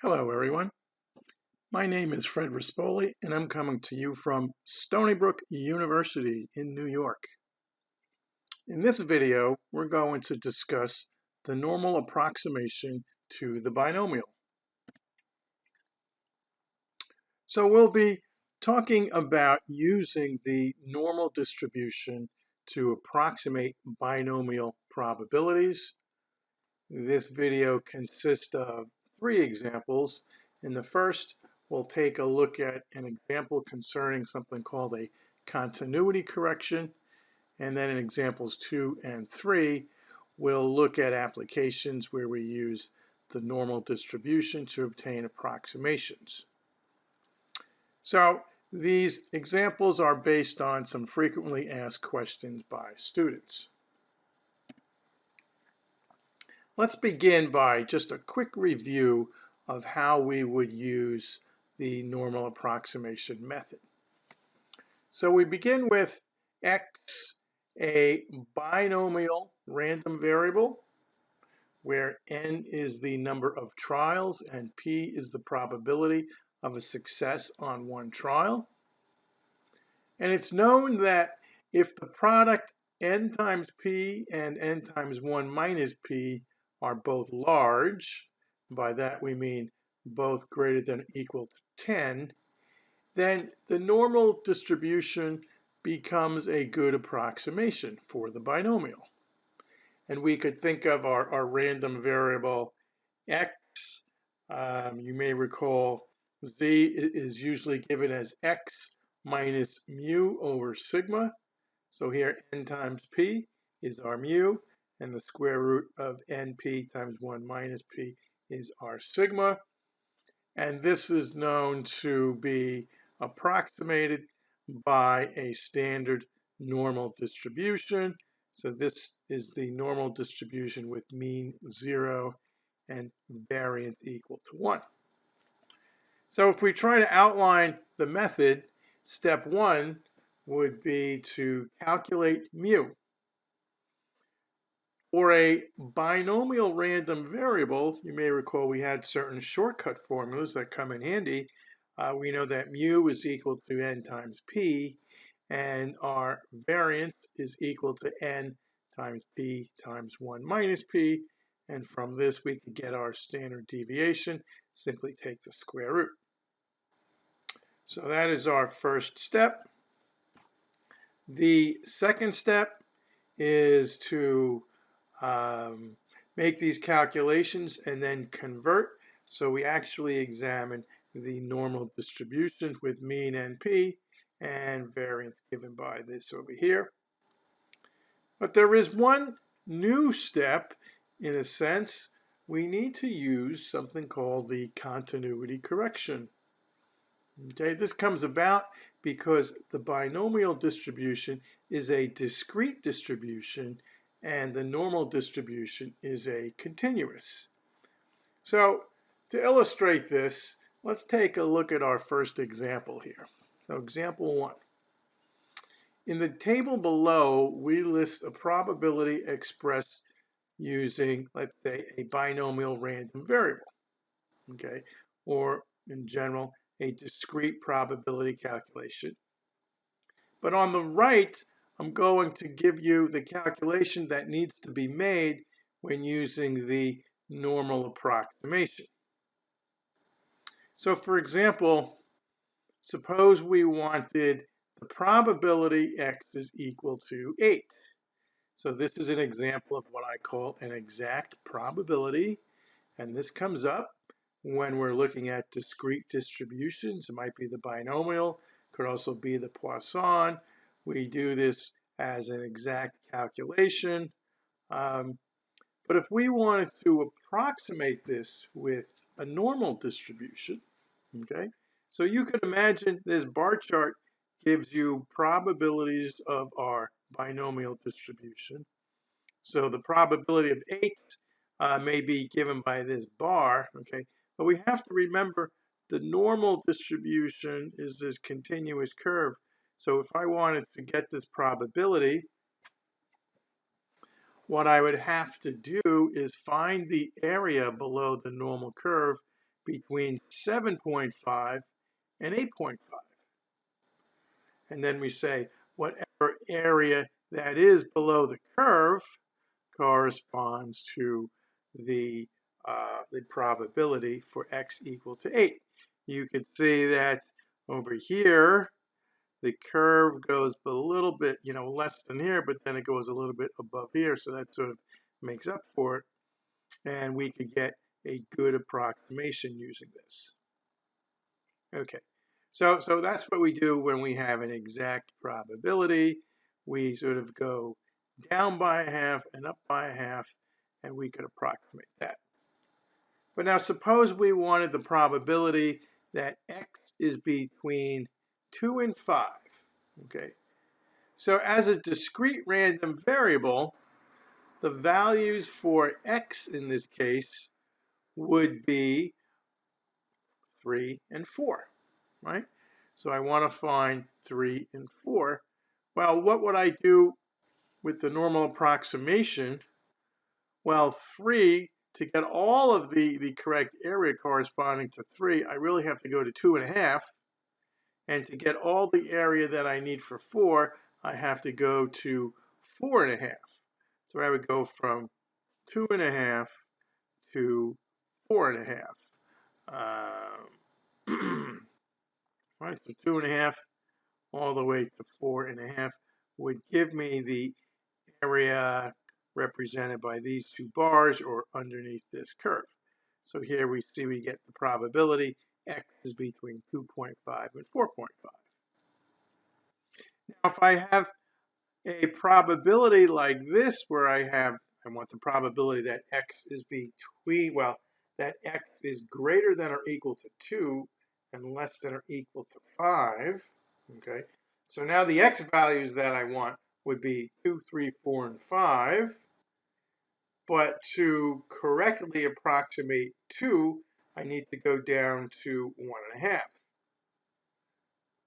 Hello, everyone. My name is Fred Rispoli, and I'm coming to you from Stony Brook University in New York. In this video, we're going to discuss the normal approximation to the binomial. So we'll be talking about using the normal distribution to approximate binomial probabilities. This video consists of 3 examples. In the first, we'll take a look at an example concerning something called a continuity correction. And then in examples 2 and 3, we'll look at applications where we use the normal distribution to obtain approximations. So these examples are based on some frequently asked questions by students. Let's begin by just a quick review of how we would use the normal approximation method. So we begin with x, a binomial random variable, where n is the number of trials and p is the probability of a success on one trial. And it's known that if the product n times p and n times 1 minus p are both large, by that we mean both greater than or equal to 10, then the normal distribution becomes a good approximation for the binomial. And we could think of our random variable x. You may recall z is usually given as x minus mu over sigma. So here n times p is our mu, and the square root of np times 1 minus p is our sigma. And this is known to be approximated by a standard normal distribution. So this is the normal distribution with mean 0 and variance equal to 1. So if we try to outline the method, step 1 would be to calculate mu. For a binomial random variable, you may recall we had certain shortcut formulas that come in handy. We know that mu is equal to n times p, and our variance is equal to n times p times 1 minus p. And from this, we could get our standard deviation. Simply take the square root. So that is our first step. The second step is to make these calculations and then convert. So we actually examine the normal distribution with mean NP and variance given by this over here. But there is one new step. In a sense, we need to use something called the continuity correction. Okay, this comes about because the binomial distribution is a discrete distribution and the normal distribution is a continuous. So to illustrate this, let's take a look at our first example here. So example 1. In the table below, we list a probability expressed using, let's say, a binomial random variable, okay, or in general, a discrete probability calculation. But on the right, I'm going to give you the calculation that needs to be made when using the normal approximation. So for example, suppose we wanted the probability x is equal to 8. So this is an example of what I call an exact probability, and this comes up when we're looking at discrete distributions. It might be the binomial, could also be the Poisson. We do this as an exact calculation. But if we wanted to approximate this with a normal distribution, okay, so you could imagine this bar chart gives you probabilities of our binomial distribution. So the probability of 8 may be given by this bar, okay, but we have to remember the normal distribution is this continuous curve. So if I wanted to get this probability, what I would have to do is find the area below the normal curve between 7.5 and 8.5. And then we say whatever area that is below the curve corresponds to the probability for x equals to 8. You can see that over here, the curve goes a little bit, less than here, but then it goes a little bit above here, so that sort of makes up for it. And we could get a good approximation using this. Okay, so that's what we do when we have an exact probability. We sort of go down by a half and up by a half, and we could approximate that. But now suppose we wanted the probability that x is between 2 and 5. Okay, so as a discrete random variable, the values for x in this case would be 3 and 4, right? So I want to find 3 and 4. Well, what would I do with the normal approximation? Well, 3, to get all of the correct area corresponding to 3, I really have to go to 2.5. And to get all the area that I need for 4, I have to go to 4.5. So I would go from 2.5 to 4.5. Right, so 2.5 all the way to 4.5 would give me the area represented by these two bars or underneath this curve. So here we see we get the probability x is between 2.5 and 4.5. Now if I have a probability like this where I want the probability that x is between, that x is greater than or equal to 2 and less than or equal to 5, okay? So now the x values that I want would be 2, 3, 4, and 5. But to correctly approximate 2, I need to go down to 1.5.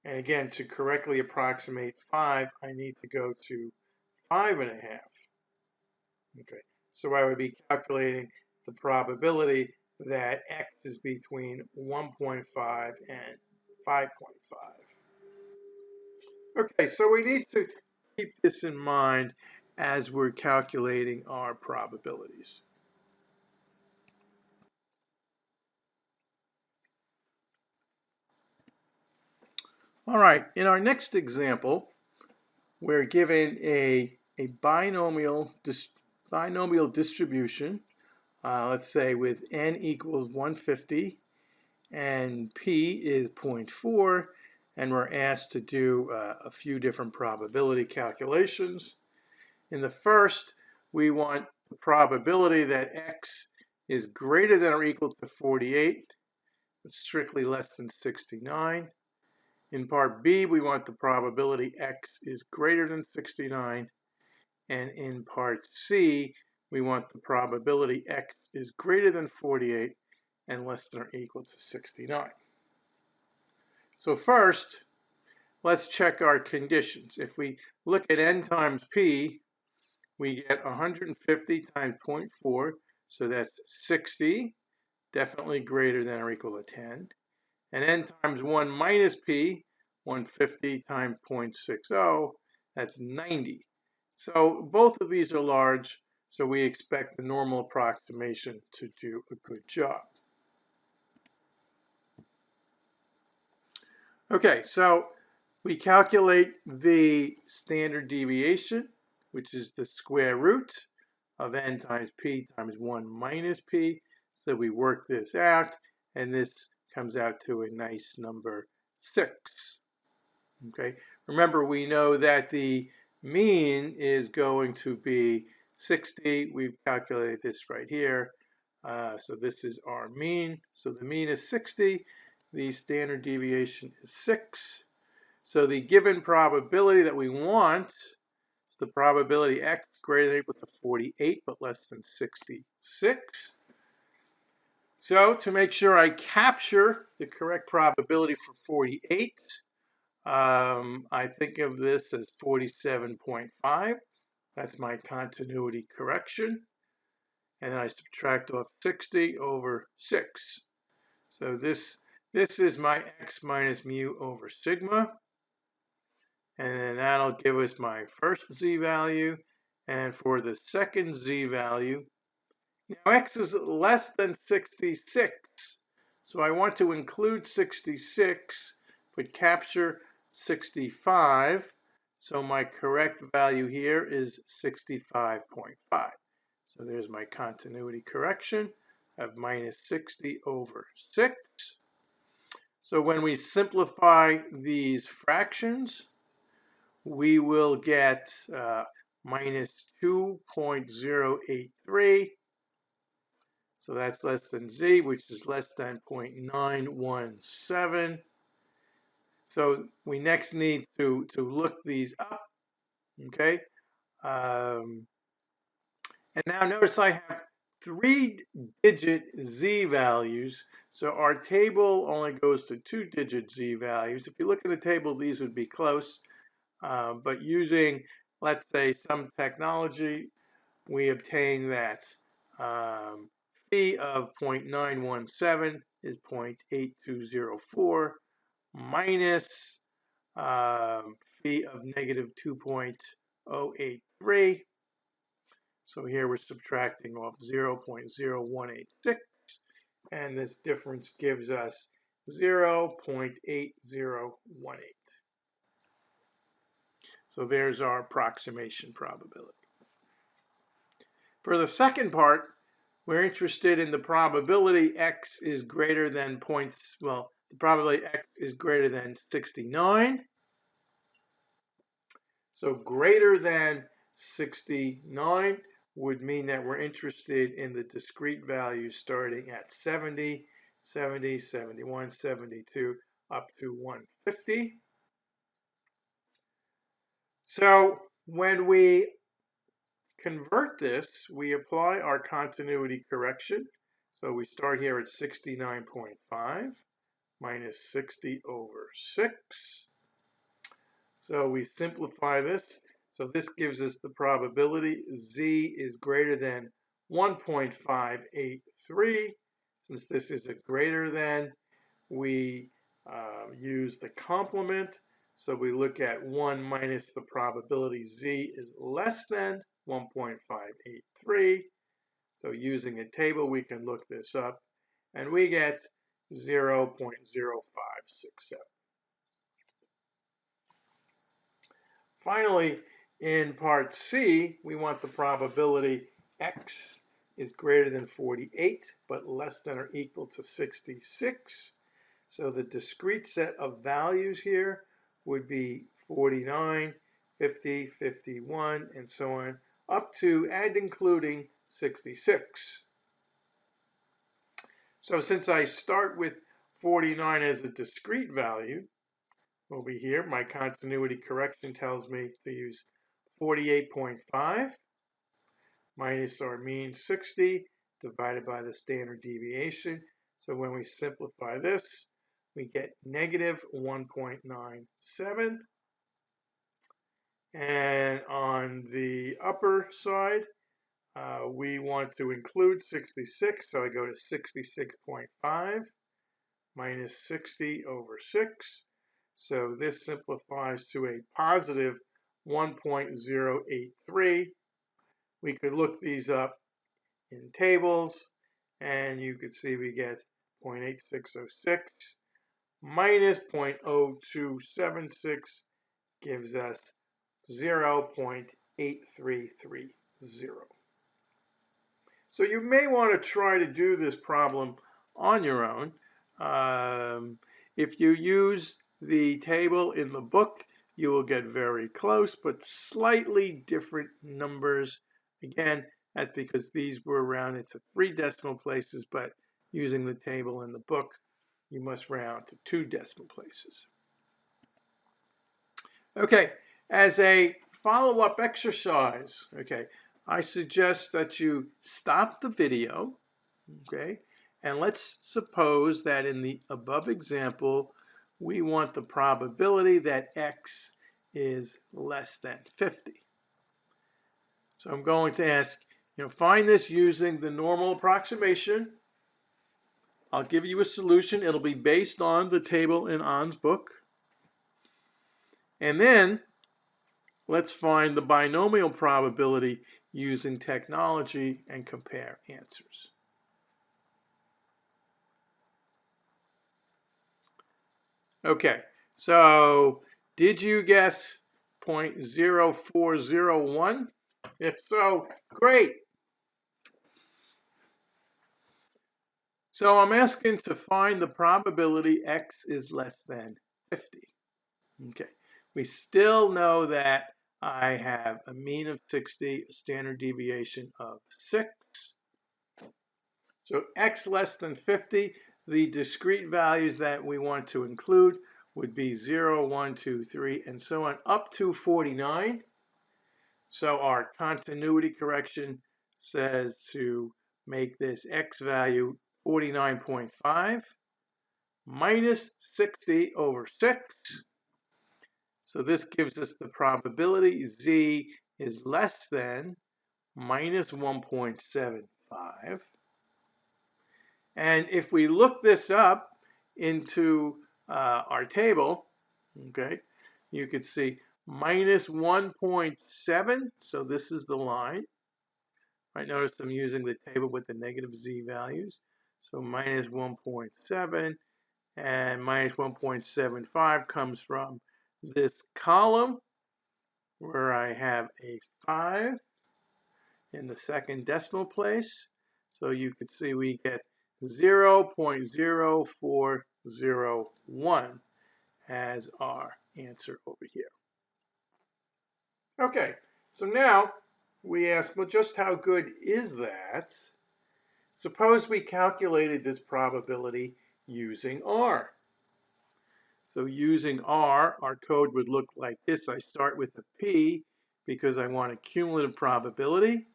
And again, to correctly approximate 5, I need to go to 5.5. Okay, so I would be calculating the probability that x is between 1.5 and 5.5. Okay, so we need to keep this in mind as we're calculating our probabilities. All right, in our next example, we're given a binomial distribution, let's say with n equals 150 and p is 0.4, and we're asked to do a few different probability calculations. In the first, we want the probability that x is greater than or equal to 48, but strictly less than 69. In part B, we want the probability x is greater than 69. And in part C, we want the probability x is greater than 48 and less than or equal to 69. So first, let's check our conditions. If we look at n times p, we get 150 times 0.4, so that's 60, definitely greater than or equal to 10. And n times 1 minus p, 150 times 0.60, that's 90. So both of these are large, so we expect the normal approximation to do a good job. Okay, so we calculate the standard deviation, which is the square root of n times p times 1 minus p. So we work this out, and this comes out to a nice number 6. Okay, remember we know that the mean is going to be 60. We've calculated this right here. So this is our mean. So the mean is 60. The standard deviation is 6. So the given probability that we want is the probability x greater than or equal to 48 but less than 66. So to make sure I capture the correct probability for 48, I think of this as 47.5. That's my continuity correction. And then I subtract off 60 over 6. So this is my x minus mu over sigma. And then that'll give us my first z-value. And for the second z-value, now x is less than 66. So I want to include 66, but capture 65. So my correct value here is 65.5. So there's my continuity correction of minus 60 over 6. So when we simplify these fractions, we will get minus 2.083. So that's less than z, which is less than 0.917. So we next need to look these up, okay? And now notice I have 3-digit z values. So our table only goes to 2-digit z values. If you look at the table, these would be close. But using, let's say, some technology, we obtain that phi of 0.917 is 0.8204 minus phi of negative 2.083. So here we're subtracting off 0.0186, and this difference gives us 0.8018. So there's our approximation probability. For the second part, we're interested in the probability x is greater than the probability x is greater than 69. So greater than 69 would mean that we're interested in the discrete values starting at 70, 70, 71, 72, up to 150. So when we convert this, we apply our continuity correction. So we start here at 69.5 minus 60 over 6. So we simplify this. So this gives us the probability z is greater than 1.583. Since this is a greater than, we use the complement. So we look at 1 minus the probability z is less than 1.583. So using a table, we can look this up, and we get 0.0567. Finally, in part C, we want the probability x is greater than 48, but less than or equal to 66. So the discrete set of values here would be 49, 50, 51, and so on, up to and including 66. So since I start with 49 as a discrete value, over here, my continuity correction tells me to use 48.5 minus our mean 60 divided by the standard deviation. So when we simplify this, we get negative 1.97. And on the upper side, we want to include 66, so I go to 66.5 minus 60 over 6. So this simplifies to a positive 1.083. We could look these up in tables, and you could see we get 0.8606 minus 0.0276 gives us 0.8330. So you may want to try to do this problem on your own. If you use the table in the book, you will get very close, but slightly different numbers. Again, that's because these were rounded to 3 decimal places, but using the table in the book, you must round to 2 decimal places. Okay, as a follow-up exercise, okay, I suggest that you stop the video, okay, and let's suppose that in the above example, we want the probability that x is less than 50. So I'm going to ask, find this using the normal approximation. I'll give you a solution. It'll be based on the table in On's book. And then let's find the binomial probability using technology and compare answers. Okay, so did you guess 0.0401? If so, great. So I'm asking to find the probability x is less than 50. Okay, we still know that I have a mean of 60, a standard deviation of 6. So x less than 50, the discrete values that we want to include would be 0, 1, 2, 3, and so on, up to 49. So our continuity correction says to make this x value 49.5 minus 60 over 6. So this gives us the probability z is less than minus 1.75. And if we look this up into our table, okay, you could see minus 1.7. So this is the line. Right, notice I'm using the table with the negative z values. So minus 1.7 and minus 1.75 comes from this column where I have a 5 in the second decimal place. So you can see we get 0.0401 as our answer over here. Okay, so now we ask, well, just how good is that? Suppose we calculated this probability using R. So using R, our code would look like this. I start with a P because I want a cumulative probability.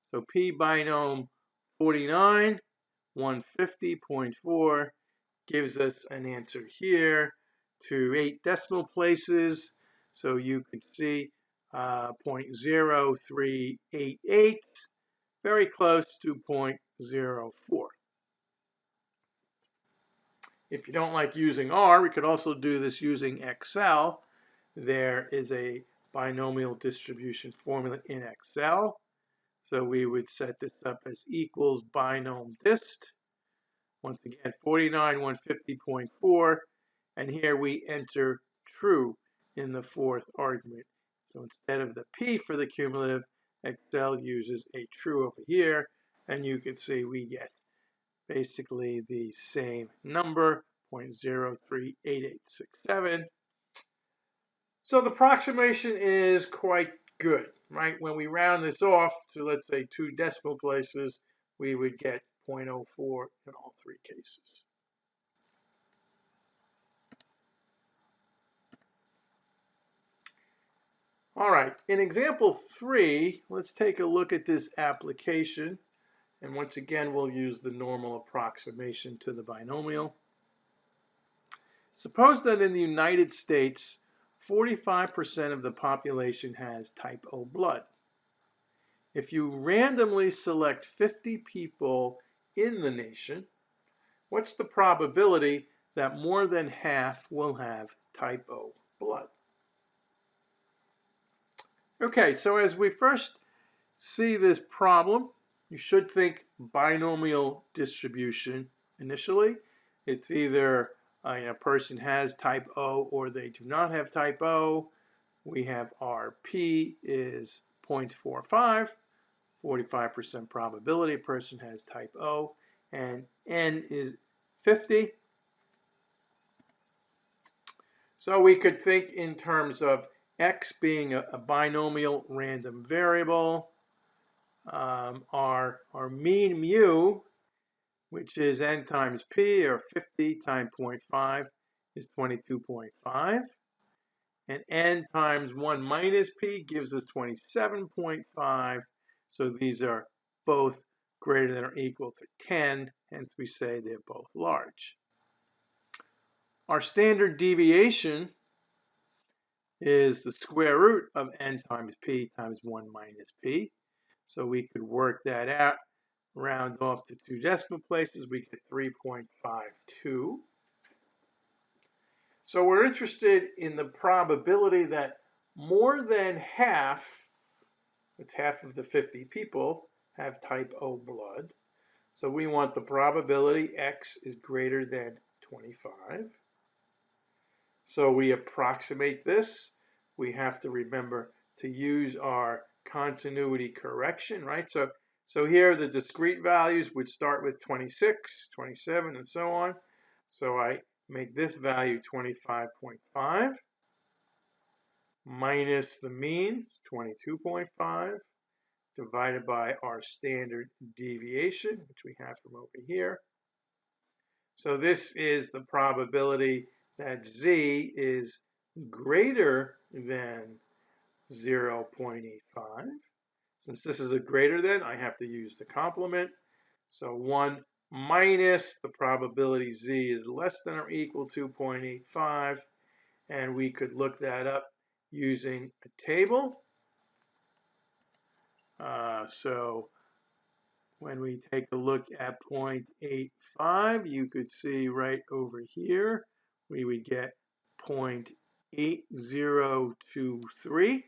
So P binom 49, 150.4 gives us an answer here to 8 decimal places. So you could see 0.0388, very close to 0.04. If you don't like using R, we could also do this using Excel. There is a binomial distribution formula in Excel. So we would set this up as equals binom dist. Once again, 49, 150.4. And here we enter true in the fourth argument. So instead of the P for the cumulative, Excel uses a true over here. And you can see we get basically the same number, 0.038867. So the approximation is quite good, right? When we round this off to, let's say, 2 decimal places, we would get 0.04 in all 3 cases. All right, in example 3, let's take a look at this application. And once again, we'll use the normal approximation to the binomial. Suppose that in the United States, 45% of the population has type O blood. If you randomly select 50 people in the nation, what's the probability that more than half will have type O blood? Okay, so as we first see this problem, you should think binomial distribution initially. It's either a person has type O or they do not have type O. We have our P is 0.45, 45% probability a person has type O, and N is 50. So we could think in terms of X being a binomial random variable. Our mean mu, which is N times P, or 50 times 0.5, is 22.5. And N times 1 minus P gives us 27.5. So these are both greater than or equal to 10. Hence we say they're both large. Our standard deviation is the square root of N times P times 1 minus P. So we could work that out. round off to 2 decimal places, we get 3.52. So we're interested in the probability that more than half, it's half of the 50 people, have type O blood. So we want the probability X is greater than 25. So we approximate this. We have to remember to use our continuity correction, right? So here the discrete values would start with 26, 27, and so on. So I make this value 25.5 minus the mean, 22.5, divided by our standard deviation, which we have from over here. So this is the probability that Z is greater than 0.85. Since this is a greater than, I have to use the complement. So 1 minus the probability Z is less than or equal to 0.85. And we could look that up using a table. So when we take a look at 0.85, you could see right over here, we would get 0.8023.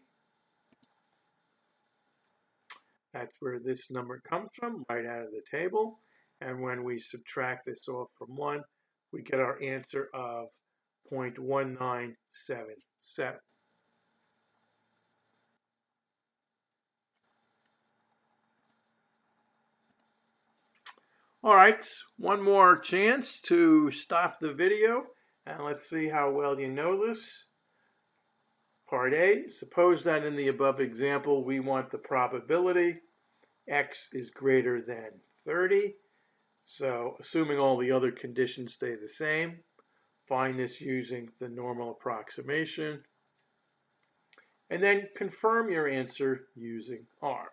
That's where this number comes from, right out of the table. And when we subtract this off from 1, we get our answer of 0.1977. All right, one more chance to stop the video, and let's see how well you know this. Part A, suppose that in the above example we want the probability X is greater than 30. So assuming all the other conditions stay the same, find this using the normal approximation, and then confirm your answer using R.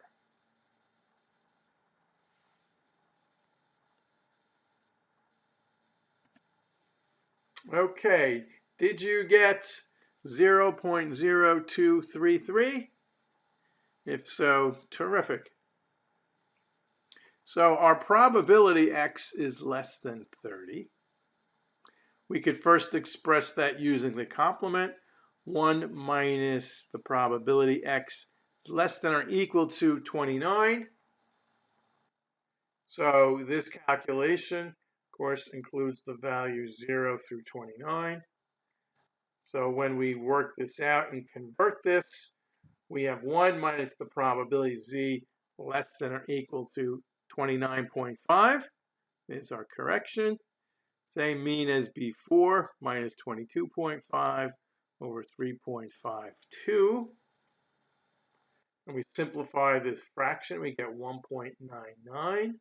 Okay, did you get 0.0233? If so, terrific. So our probability X is less than 30. We could first express that using the complement. 1 minus the probability X is less than or equal to 29. So this calculation, of course, includes the values 0 through 29. So when we work this out and convert this, we have 1 minus the probability Z less than or equal to 29.5 is our correction. Same mean as before, minus 22.5 over 3.52. And we simplify this fraction, we get 1.99.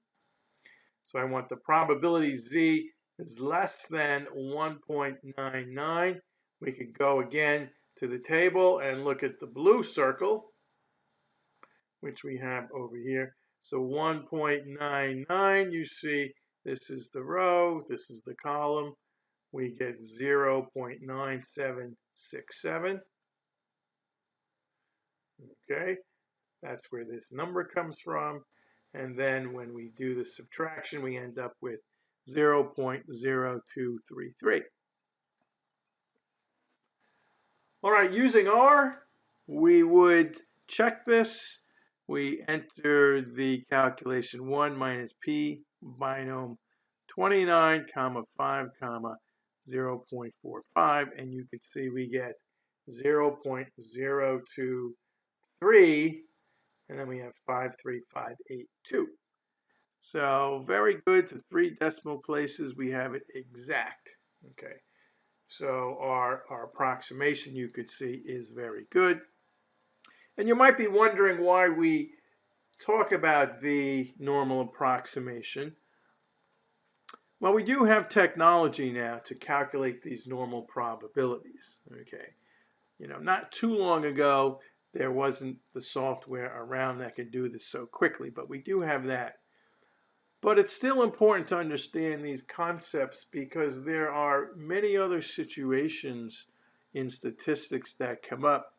So I want the probability Z is less than 1.99. We could go again to the table and look at the blue circle, which we have over here. So 1.99, you see, this is the row, this is the column. We get 0.9767. Okay, that's where this number comes from. And then when we do the subtraction, we end up with 0.0233. All right, using R, we would check this. We enter the calculation 1 minus P binomial 29, 5, 0.45, and you can see we get 0.023, and then we have 53582. So very good. To 3 decimal places, we have it exact. Okay. So our approximation, you could see, is very good. And you might be wondering why we talk about the normal approximation. Well, we do have technology now to calculate these normal probabilities. Okay. You know, not too long ago, there wasn't the software around that could do this so quickly, but we do have that. But it's still important to understand these concepts because there are many other situations in statistics that come up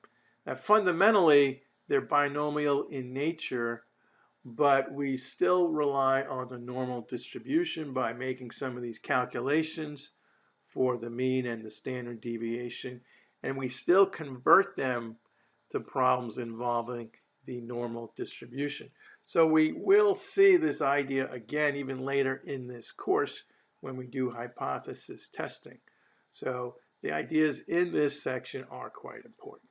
that fundamentally they're binomial in nature, but we still rely on the normal distribution by making some of these calculations for the mean and the standard deviation, and we still convert them to problems involving the normal distribution. So we will see this idea again even later in this course when we do hypothesis testing. So the ideas in this section are quite important.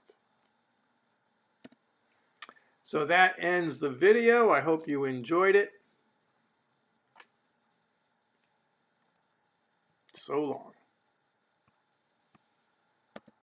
So that ends the video. I hope you enjoyed it. So long.